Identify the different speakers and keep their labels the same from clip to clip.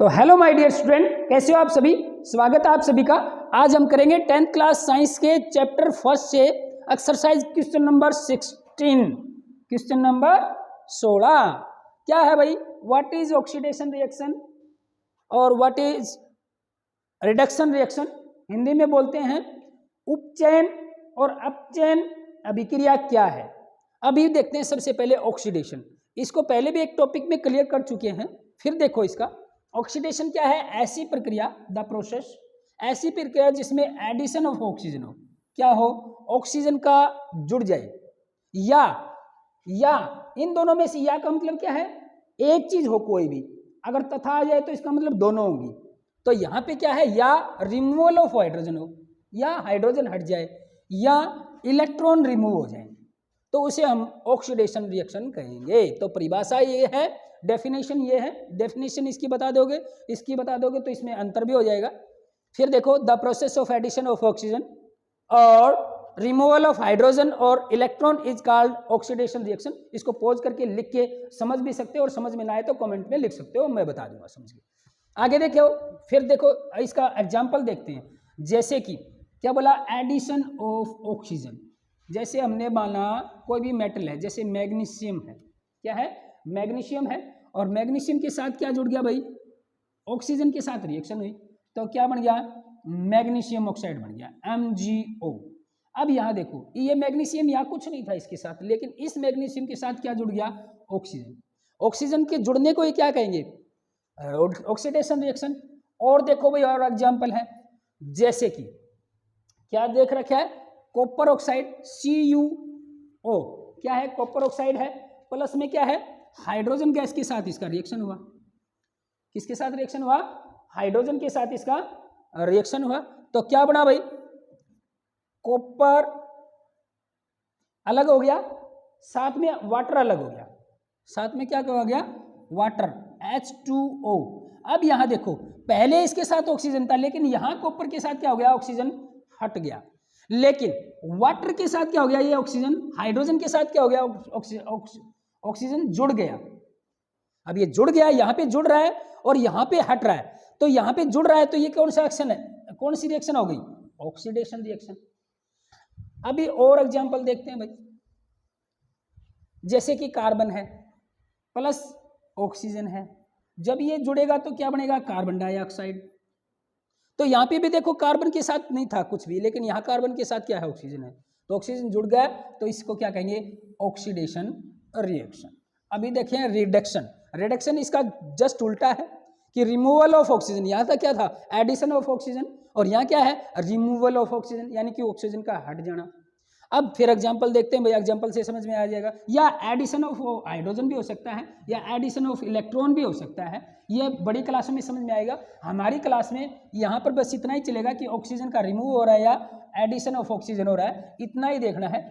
Speaker 1: तो hello my dear student, कैसे हो आप सभी। स्वागत है आप सभी का। आज हम करेंगे 10th क्लास साइंस के चैप्टर फर्स्ट से exercise question number 16। Question number 16 क्या है भाई, व्हाट इज ऑक्सीडेशन रिएक्शन और what is reduction reaction. Hindi में बोलते हैं उपचयन और अपचयन अभिक्रिया क्या है। अभी देखते हैं सबसे पहले ऑक्सीडेशन। इसको पहले भी एक टॉपिक में क्लियर कर चुके हैं, फिर देखो इसका। ऑक्सीडेशन क्या है, ऐसी प्रक्रिया, द प्रोसेस, ऐसी प्रक्रिया जिसमें एडिशन ऑफ ऑक्सीजन हो, क्या हो, ऑक्सीजन का जुड़ जाए, या इन दोनों में से या का मतलब क्या है, एक चीज हो कोई भी, अगर तथा आ जाए तो इसका मतलब दोनों होंगी। तो यहाँ पे क्या है, या रिमूवल ऑफ हाइड्रोजन हो, या हाइड्रोजन हट जाए, या इलेक्ट्रॉन रिमूव हो जाए, तो उसे हम ऑक्सीडेशन रिएक्शन कहेंगे। तो परिभाषा ये है, डेफिनेशन ये है, डेफिनेशन इसकी बता दोगे, इसकी बता दोगे तो इसमें अंतर भी हो जाएगा। फिर देखो, the process of addition of oxygen और रिमूवल ऑफ हाइड्रोजन और electron is called oxidation reaction. इसको पॉज करके लिख के समझ भी सकते हो और समझ में ना आए तो कमेंट में लिख सकते हो, मैं बता दूंगा समझ के। आगे देखो, फिर देखो इसका एग्जाम्पल देखते हैं। जैसे कि क्या बोला, एडिशन ऑफ ऑक्सीजन। जैसे हमने माना कोई भी मेटल है, जैसे मैग्नीशियम है, क्या है, मैग्नीशियम है, और मैग्नीशियम के साथ क्या जुड़ गया भाई, ऑक्सीजन के साथ रिएक्शन हुई, तो क्या बन गया, मैग्नीशियम ऑक्साइड बन गया, MgO। अब यहाँ देखो, ये मैग्नीशियम यहाँ कुछ नहीं था इसके साथ, लेकिन इस मैग्नीशियम के साथ क्या जुड़ गया, ऑक्सीजन। ऑक्सीजन के जुड़ने को ये क्या कहेंगे, ऑक्सीडेशन रिएक्शन। और देखो भाई, और एग्जाम्पल है, जैसे कि क्या देख रखा है, कॉपर ऑक्साइड CuO, क्या है, कॉपर ऑक्साइड है, प्लस में क्या है, हाइड्रोजन गैस के साथ इसका रिएक्शन हुआ। किसके साथ रिएक्शन हुआ, हाइड्रोजन के साथ इसका रिएक्शन हुआ, तो क्या बना भाई, कॉपर अलग हो गया, साथ में वाटर अलग हो गया, साथ में क्या हो गया, वाटर, H2O। अब यहां देखो, पहले इसके साथ ऑक्सीजन था, लेकिन यहां कॉपर के साथ क्या हो गया, ऑक्सीजन हट गया, लेकिन वाटर के साथ क्या हो गया, ये ऑक्सीजन हाइड्रोजन के साथ क्या हो गया, ऑक्सीजन जुड़ गया। अब ये जुड़ गया, यहां पे जुड़ रहा है और यहां पे हट रहा है, तो यहां पे जुड़ रहा है, तो ये कौन सा एक्शन है, कौन सी रिएक्शन हो गई, ऑक्सीडेशन रिएक्शन। अभी और एग्जांपल देखते हैं भाई, जैसे कि कार्बन है प्लस ऑक्सीजन है, जब ये जुड़ेगा तो क्या बनेगा, कार्बन डाइऑक्साइड। तो यहाँ पे भी देखो, कार्बन के साथ नहीं था कुछ भी, लेकिन यहाँ कार्बन के साथ क्या है, ऑक्सीजन है, तो ऑक्सीजन जुड़ गया, तो इसको क्या कहेंगे, ऑक्सीडेशन रिएक्शन। अभी देखें रिडक्शन। रिडक्शन इसका जस्ट उल्टा है कि रिमूवल ऑफ ऑक्सीजन। यहाँ था क्या था, एडिशन ऑफ ऑक्सीजन, और यहाँ क्या है, रिमूवल ऑफ ऑक्सीजन, यानी कि ऑक्सीजन का हट जाना। अब फिर एग्जांपल देखते हैं भाई, एग्जांपल से समझ में आ जाएगा। या एडिशन ऑफ हाइड्रोजन भी हो सकता है, या एडिशन ऑफ इलेक्ट्रॉन भी हो सकता है, ये बड़ी क्लासों में समझ में आएगा। हमारी क्लास में यहाँ पर बस इतना ही चलेगा कि ऑक्सीजन का रिमूव हो रहा है या एडिशन ऑफ ऑक्सीजन हो रहा है, इतना ही देखना है।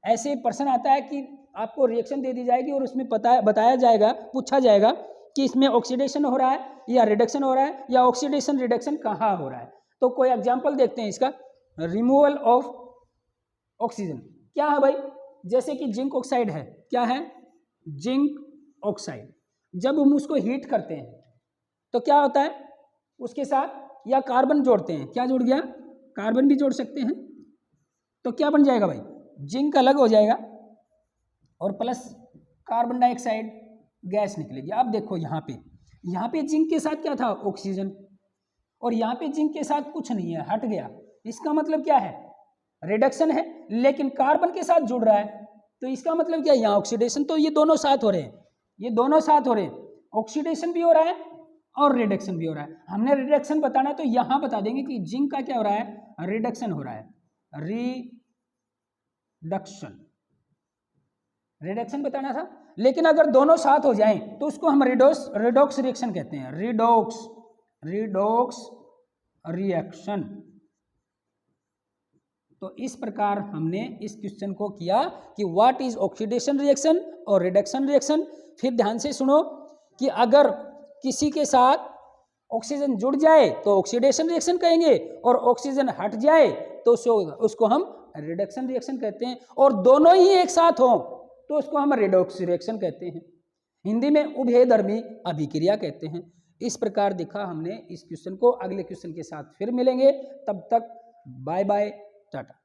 Speaker 1: ऐसे प्रश्न आता है कि आपको रिएक्शन दे दी जाएगी और उसमें बताया जाएगा, पूछा जाएगा कि इसमें ऑक्सीडेशन हो रहा है या रिडक्शन हो रहा है, या ऑक्सीडेशन रिडक्शन कहाँ हो रहा है। तो कोई एग्जाम्पल देखते हैं इसका। रिमूवल ऑफ ऑक्सीजन क्या है भाई, जैसे कि जिंक ऑक्साइड है, क्या है, जिंक ऑक्साइड। जब हम उसको हीट करते हैं तो क्या होता है, उसके साथ या कार्बन जोड़ते हैं, क्या जुड़ गया, कार्बन भी जोड़ सकते हैं, तो क्या बन जाएगा भाई, जिंक अलग हो जाएगा और प्लस कार्बन डाइऑक्साइड गैस निकलेगी। अब देखो यहाँ पे जिंक के साथ क्या था, ऑक्सीजन, और यहाँ पे जिंक के साथ कुछ नहीं है, हट गया। इसका मतलब क्या है, रिडक्शन है, लेकिन कार्बन के साथ जुड़ रहा है, तो इसका मतलब क्या है, यहाँ ऑक्सीडेशन। तो ये दोनों साथ हो रहे हैं, ये दोनों साथ हो रहे हैं, ऑक्सीडेशन भी हो रहा है और रिडक्शन भी हो रहा है। हमने रिडक्शन बताना है तो यहाँ बता देंगे कि जिंक का क्या हो रहा है, रिडक्शन हो रहा है, रिडक्शन बताना था। लेकिन अगर दोनों साथ हो जाएं तो उसको हम रिडॉक्स रिएक्शन कहते हैं, रिडॉक्स रिएक्शन। तो इस प्रकार हमने इस क्वेश्चन को किया कि व्हाट इज ऑक्सीडेशन रिएक्शन और रिडक्शन रिएक्शन। फिर ध्यान से सुनो कि अगर किसी के साथ ऑक्सीजन जुड़ जाए तो ऑक्सीडेशन रिएक्शन कहेंगे, और ऑक्सीजन हट जाए तो उसको हम रिडक्शन रिएक्शन कहते हैं, और दोनों ही एक साथ हों तो उसको हम रिडॉक्स रिएक्शन कहते हैं। हिंदी में उभयधर्मी अभिक्रिया कहते हैं। इस प्रकार दिखा हमने इस क्वेश्चन को। अगले क्वेश्चन के साथ फिर मिलेंगे, तब तक बाय बाय, टाटा।